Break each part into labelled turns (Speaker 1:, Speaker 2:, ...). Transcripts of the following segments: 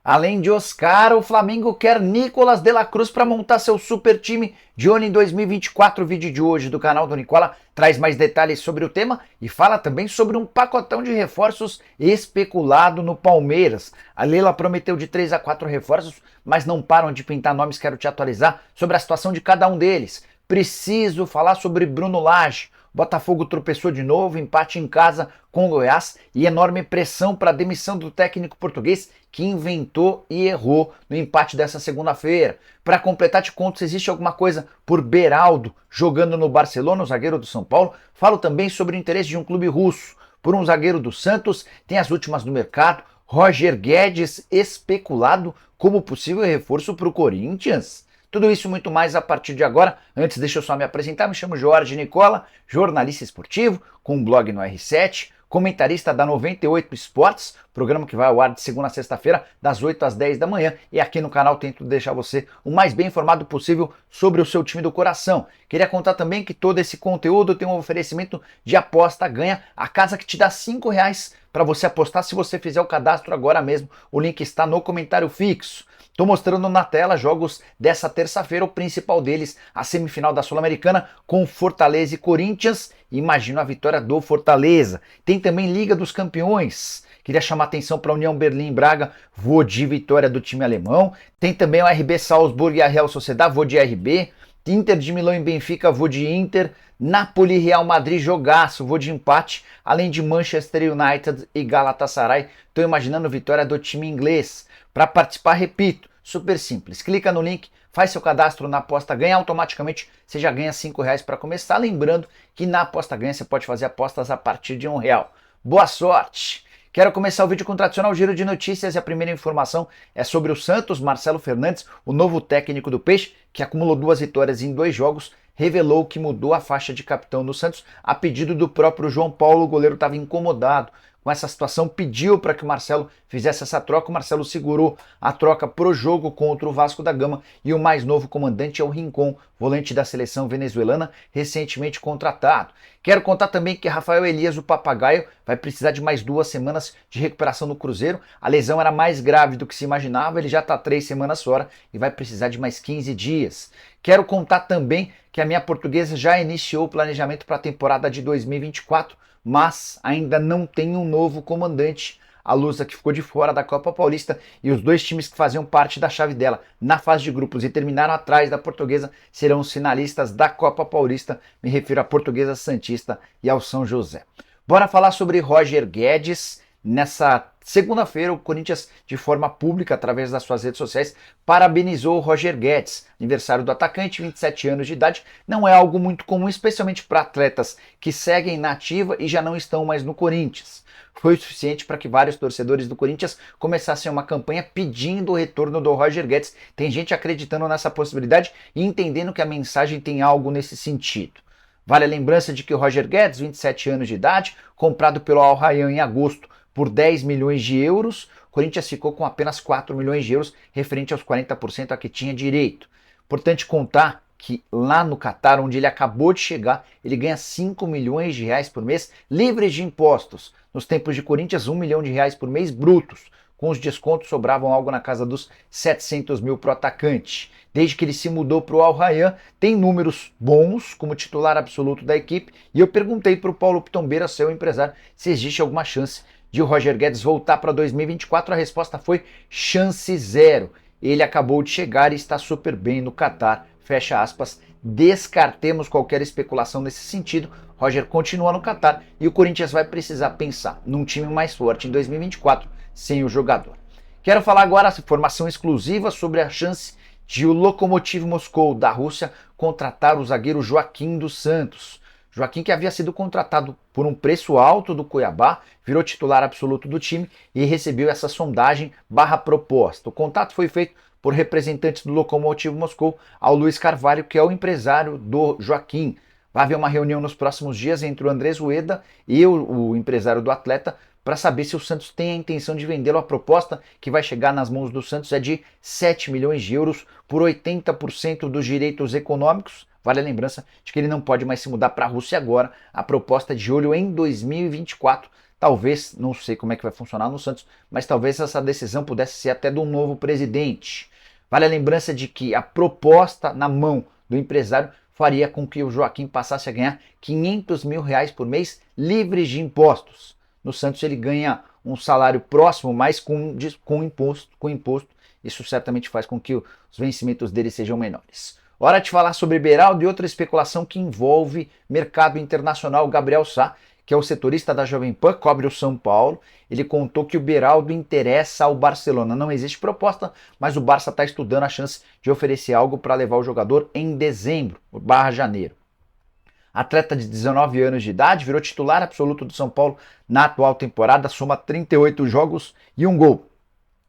Speaker 1: Além de Oscar, o Flamengo quer Nicolas de la Cruz para montar seu super time de ONU em 2024. O vídeo de hoje do canal do Nicola traz mais detalhes sobre o tema e fala também sobre um pacotão de reforços especulado no Palmeiras. A Leila prometeu de 3 a 4 reforços, mas não param de pintar nomes. Quero te atualizar sobre a situação de cada um deles. Preciso falar sobre Bruno Lage. Botafogo tropeçou de novo, empate em casa com o Goiás e enorme pressão para a demissão do técnico português que inventou e errou no empate dessa segunda-feira. Para completar, te conto se existe alguma coisa por Beraldo jogando no Barcelona, o zagueiro do São Paulo. Falo também sobre o interesse de um clube russo por um zagueiro do Santos. Tem as últimas do mercado. Roger Guedes especulado como possível reforço para o Corinthians. Tudo isso e muito mais a partir de agora. Antes, deixa eu só me apresentar. Me chamo Jorge Nicola, jornalista esportivo, com um blog no R7, comentarista da 98 Esportes, programa que vai ao ar de segunda a sexta-feira, das 8 às 10 da manhã. E aqui no canal tento deixar você o mais bem informado possível sobre o seu time do coração. Queria contar também que todo esse conteúdo tem um oferecimento de aposta ganha, a casa que te dá R$ 5 para você apostar se você fizer o cadastro agora mesmo. O link está no comentário fixo. Estou mostrando na tela jogos dessa terça-feira, o principal deles, a semifinal da Sul-Americana com Fortaleza e Corinthians. Imagino a vitória do Fortaleza. Tem também Liga dos Campeões. Queria chamar atenção para a União Berlim e Braga, vou de vitória do time alemão. Tem também o RB Salzburg e a Real Sociedad, vou de RB. Inter de Milão e Benfica, vou de Inter. Napoli e Real Madrid, jogaço, vou de empate. Além de Manchester United e Galatasaray, estou imaginando vitória do time inglês. Para participar, repito, super simples. Clica no link, faz seu cadastro na aposta ganha, automaticamente você já ganha R$ 5 para começar. Lembrando que na aposta ganha você pode fazer apostas a partir de R$ 1. Boa sorte! Quero começar o vídeo com o tradicional giro de notícias e a primeira informação é sobre o Santos. Marcelo Fernandes, o novo técnico do Peixe, que acumulou 2 vitórias em 2 jogos, revelou que mudou a faixa de capitão do Santos a pedido do próprio João Paulo. O goleiro estava incomodado com essa situação, pediu para que o Marcelo fizesse essa troca. O Marcelo segurou a troca pro jogo contra o Vasco da Gama e o mais novo comandante é o Rincon, volante da seleção venezuelana, recentemente contratado. Quero contar também que Rafael Elias, o papagaio, vai precisar de mais 2 semanas de recuperação no Cruzeiro. A lesão era mais grave do que se imaginava, ele já está 3 semanas fora e vai precisar de mais 15 dias. Quero contar também que a minha portuguesa já iniciou o planejamento para a temporada de 2024, mas ainda não tem um novo comandante. A Lusa, que ficou de fora da Copa Paulista, e os 2 times que faziam parte da chave dela na fase de grupos e terminaram atrás da Portuguesa serão os finalistas da Copa Paulista. Me refiro à Portuguesa Santista e ao São José. Bora falar sobre Roger Guedes. Nessa segunda-feira, o Corinthians, de forma pública, através das suas redes sociais, parabenizou o Roger Guedes. Aniversário do atacante, 27 anos de idade, não é algo muito comum, especialmente para atletas que seguem na ativa e já não estão mais no Corinthians. Foi o suficiente para que vários torcedores do Corinthians começassem uma campanha pedindo o retorno do Roger Guedes. Tem gente acreditando nessa possibilidade e entendendo que a mensagem tem algo nesse sentido. Vale a lembrança de que o Roger Guedes, 27 anos de idade, comprado pelo Al Rayyan em agosto por 10 milhões de euros, o Corinthians ficou com apenas 4 milhões de euros, referente aos 40% a que tinha direito. Importante contar que lá no Catar, onde ele acabou de chegar, ele ganha 5 milhões de reais por mês, livres de impostos. Nos tempos de Corinthians, 1 milhão de reais por mês brutos. Com os descontos sobravam algo na casa dos 700 mil para o atacante. Desde que ele se mudou para o Al Rayyan, tem números bons como titular absoluto da equipe, e eu perguntei para o Paulo Pitombeira, seu empresário, se existe alguma chance de o Roger Guedes voltar para 2024, a resposta foi chance zero. Ele acabou de chegar e está super bem no Catar, fecha aspas. Descartemos qualquer especulação nesse sentido. Roger continua no Catar e o Corinthians vai precisar pensar num time mais forte em 2024 sem o jogador. Quero falar agora a informação exclusiva sobre a chance de o Lokomotiv Moscou da Rússia contratar o zagueiro Joaquim dos Santos. Joaquim, que havia sido contratado por um preço alto do Cuiabá, virou titular absoluto do time e recebeu essa sondagem / proposta. O contato foi feito por representantes do Lokomotiv Moscou ao Luiz Carvalho, que é o empresário do Joaquim. Vai haver uma reunião nos próximos dias entre o Andrés Rueda e o empresário do atleta para saber se o Santos tem a intenção de vendê-lo. A proposta que vai chegar nas mãos do Santos é de 7 milhões de euros por 80% dos direitos econômicos. Vale a lembrança de que ele não pode mais se mudar para a Rússia agora. A proposta é de olho em 2024. Talvez, não sei como é que vai funcionar no Santos, mas talvez essa decisão pudesse ser até do novo presidente. Vale a lembrança de que a proposta na mão do empresário faria com que o Joaquim passasse a ganhar R$ 500 mil por mês livres de impostos. No Santos ele ganha um salário próximo, mas com imposto. Isso certamente faz com que os vencimentos dele sejam menores. Hora de falar sobre Beraldo e outra especulação que envolve mercado internacional. Gabriel Sá, que é o setorista da Jovem Pan, cobre o São Paulo. Ele contou que o Beraldo interessa ao Barcelona. Não existe proposta, mas o Barça está estudando a chance de oferecer algo para levar o jogador em dezembro/janeiro. Atleta de 19 anos de idade, virou titular absoluto do São Paulo na atual temporada, soma 38 jogos e um gol.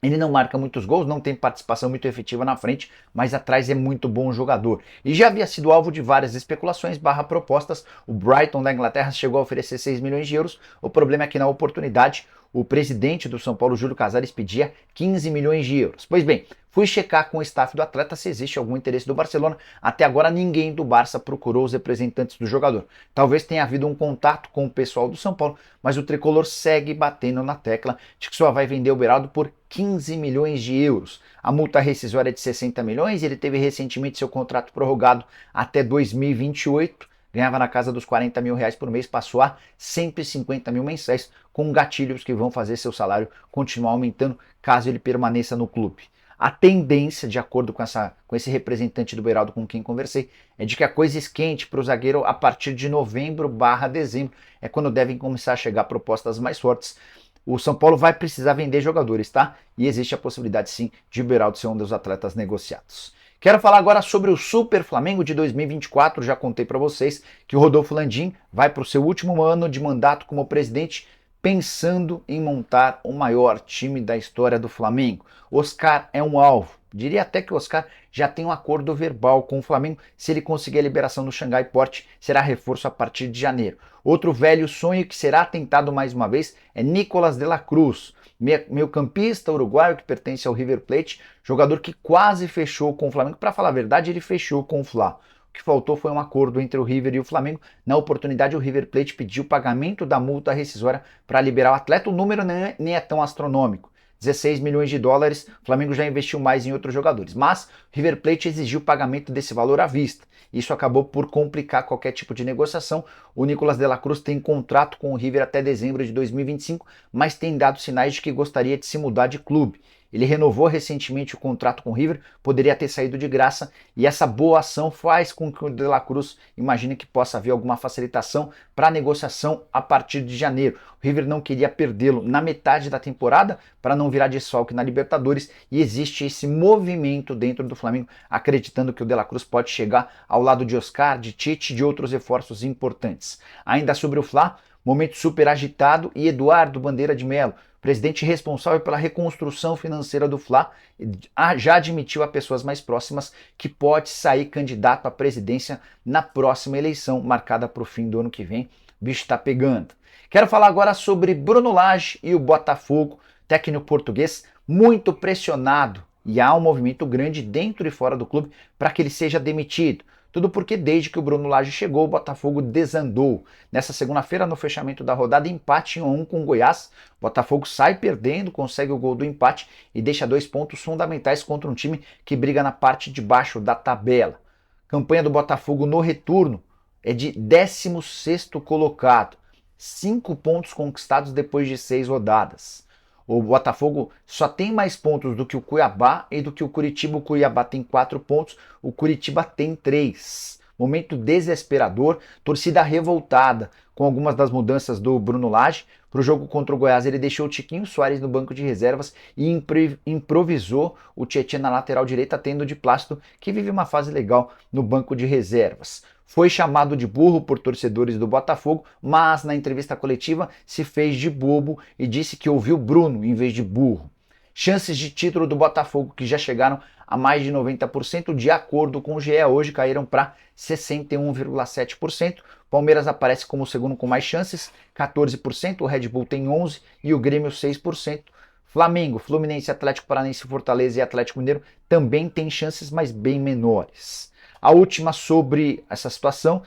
Speaker 1: Ele não marca muitos gols, não tem participação muito efetiva na frente, mas atrás é muito bom jogador. E já havia sido alvo de várias especulações/propostas. O Brighton da Inglaterra chegou a oferecer 6 milhões de euros. O problema é que na oportunidade o presidente do São Paulo, Júlio Casares, pedia 15 milhões de euros. Pois bem, fui checar com o staff do atleta se existe algum interesse do Barcelona. Até agora ninguém do Barça procurou os representantes do jogador. Talvez tenha havido um contato com o pessoal do São Paulo, mas o tricolor segue batendo na tecla de que só vai vender o Beraldo por 15 milhões de euros. A multa rescisória é de 60 milhões, ele teve recentemente seu contrato prorrogado até 2028, ganhava na casa dos 40 mil reais por mês, passou a 150 mil mensais, com gatilhos que vão fazer seu salário continuar aumentando caso ele permaneça no clube. A tendência, de acordo com esse representante do Beraldo com quem conversei, é de que a coisa esquente para o zagueiro a partir de novembro/dezembro, é quando devem começar a chegar propostas mais fortes. O São Paulo vai precisar vender jogadores, tá? E existe a possibilidade sim de o Beraldo ser um dos atletas negociados. Quero falar agora sobre o Super Flamengo de 2024. Já contei para vocês que o Rodolfo Landim vai para o seu último ano de mandato como presidente, pensando em montar o maior time da história do Flamengo. Oscar é um alvo. Diria até que o Oscar já tem um acordo verbal com o Flamengo. Se ele conseguir a liberação do Xangai Port, será reforço a partir de janeiro. Outro velho sonho que será tentado mais uma vez é Nicolás de la Cruz, meio-campista uruguaio que pertence ao River Plate, jogador que quase fechou com o Flamengo. Para falar a verdade, ele fechou com o Fla. O que faltou foi um acordo entre o River e o Flamengo. Na oportunidade, o River Plate pediu o pagamento da multa rescisória para liberar o atleta. O número nem é tão astronômico. 16 milhões de dólares, o Flamengo já investiu mais em outros jogadores. Mas o River Plate exigiu o pagamento desse valor à vista. Isso acabou por complicar qualquer tipo de negociação. O Nicolás de la Cruz tem contrato com o River até dezembro de 2025, mas tem dado sinais de que gostaria de se mudar de clube. Ele renovou recentemente o contrato com o River, poderia ter saído de graça, e essa boa ação faz com que o De La Cruz imagine que possa haver alguma facilitação para a negociação a partir de janeiro. O River não queria perdê-lo na metade da temporada para não virar desfalque na Libertadores, e existe esse movimento dentro do Flamengo, acreditando que o De La Cruz pode chegar ao lado de Oscar, de Tite e de outros reforços importantes. Ainda sobre o Fla, momento super agitado, e Eduardo Bandeira de Melo, presidente responsável pela reconstrução financeira do Fla, já admitiu a pessoas mais próximas que pode sair candidato à presidência na próxima eleição, marcada para o fim do ano que vem. O bicho está pegando. Quero falar agora sobre Bruno Lage e o Botafogo, técnico português muito pressionado, e há um movimento grande dentro e fora do clube para que ele seja demitido. Tudo porque desde que o Bruno Lage chegou, o Botafogo desandou. Nessa segunda-feira, no fechamento da rodada, empate em 1-1 com o Goiás. O Botafogo sai perdendo, consegue o gol do empate e deixa 2 pontos fundamentais contra um time que briga na parte de baixo da tabela. Campanha do Botafogo no retorno é de 16º colocado. 5 pontos conquistados depois de 6 rodadas. O Botafogo só tem mais pontos do que o Cuiabá e do que o Curitiba. O Cuiabá tem 4 pontos, o Curitiba tem 3. Momento desesperador, torcida revoltada com algumas das mudanças do Bruno Lage. Para o jogo contra o Goiás, ele deixou o Tiquinho Soares no banco de reservas e improvisou o Tietchan na lateral direita, tendo de Plácido, que vive uma fase legal no banco de reservas. Foi chamado de burro por torcedores do Botafogo, mas na entrevista coletiva se fez de bobo e disse que ouviu Bruno em vez de burro. Chances de título do Botafogo, que já chegaram a mais de 90%, de acordo com o GE, hoje caíram para 61,7%. Palmeiras aparece como o segundo com mais chances, 14%, o Red Bull tem 11% e o Grêmio 6%. Flamengo, Fluminense, Atlético Paranaense, Fortaleza e Atlético Mineiro também têm chances, mas bem menores. A última sobre essa situação,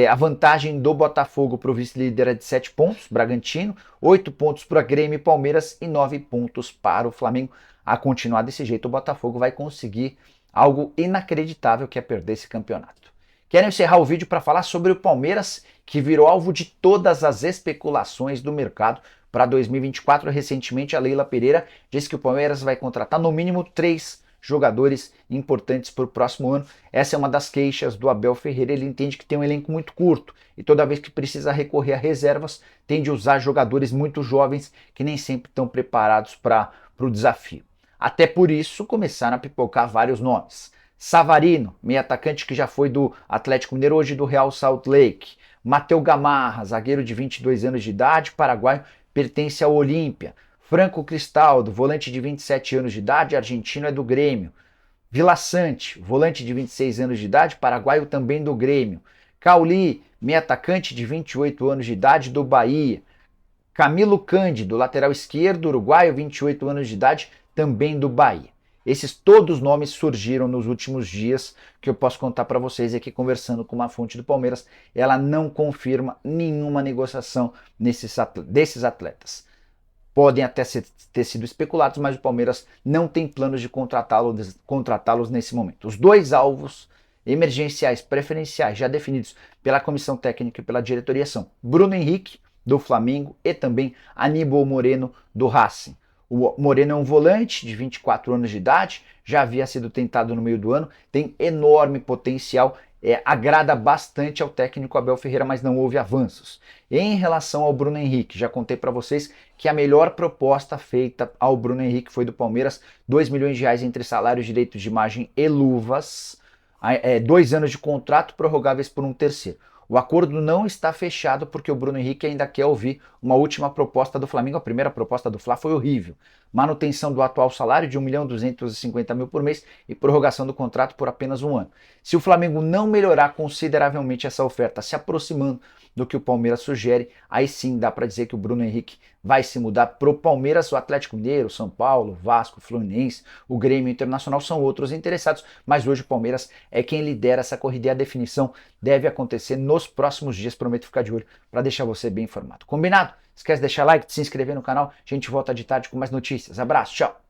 Speaker 1: a vantagem do Botafogo para o vice-líder é de 7 pontos, Bragantino, 8 pontos para Grêmio e Palmeiras e 9 pontos para o Flamengo. A continuar desse jeito, o Botafogo vai conseguir algo inacreditável, que é perder esse campeonato. Quero encerrar o vídeo para falar sobre o Palmeiras, que virou alvo de todas as especulações do mercado para 2024. Recentemente, a Leila Pereira disse que o Palmeiras vai contratar no mínimo 3 jogadores importantes para o próximo ano. Essa é uma das queixas do Abel Ferreira. Ele entende que tem um elenco muito curto e toda vez que precisa recorrer a reservas, tende a usar jogadores muito jovens que nem sempre estão preparados para o desafio. Até por isso, começaram a pipocar vários nomes. Savarino, meio atacante que já foi do Atlético Mineiro, hoje do Real Salt Lake. Mateu Gamarra, zagueiro de 22 anos de idade, paraguaio, pertence ao Olímpia. Franco Cristaldo, volante de 27 anos de idade, argentino, é do Grêmio. Vila Sante, volante de 26 anos de idade, paraguaio, também do Grêmio. Cauli, meio atacante de 28 anos de idade, do Bahia. Camilo Cândido, lateral esquerdo, uruguaio, 28 anos de idade, também do Bahia. Esses todos os nomes surgiram nos últimos dias, que eu posso contar para vocês aqui conversando com uma fonte do Palmeiras. Ela não confirma nenhuma negociação desses atletas. Podem até ter sido especulados, mas o Palmeiras não tem planos de contratá-los nesse momento. Os 2 alvos emergenciais preferenciais já definidos pela comissão técnica e pela diretoria são Bruno Henrique, do Flamengo, e também Aníbal Moreno, do Racing. O Moreno é um volante de 24 anos de idade, já havia sido tentado no meio do ano, tem enorme potencial, agrada bastante ao técnico Abel Ferreira, mas não houve avanços. Em relação ao Bruno Henrique, já contei para vocês que a melhor proposta feita ao Bruno Henrique foi do Palmeiras, 2 milhões de reais entre salários, direitos de imagem e luvas, 2 anos de contrato prorrogáveis por um terceiro. O acordo não está fechado porque o Bruno Henrique ainda quer ouvir uma última proposta do Flamengo. A primeira proposta do Fla foi horrível. Manutenção do atual salário de 1.250.000 por mês e prorrogação do contrato por apenas 1 ano. Se o Flamengo não melhorar consideravelmente essa oferta, se aproximando do que o Palmeiras sugere, aí sim dá para dizer que o Bruno Henrique vai se mudar para o Palmeiras. O Atlético Mineiro, São Paulo, Vasco, Fluminense, o Grêmio Internacional são outros interessados, mas hoje o Palmeiras é quem lidera essa corrida e a definição deve acontecer nos próximos dias. Prometo ficar de olho para deixar você bem informado. Combinado? Esquece de deixar like, de se inscrever no canal. A gente volta de tarde com mais notícias. Abraço, tchau!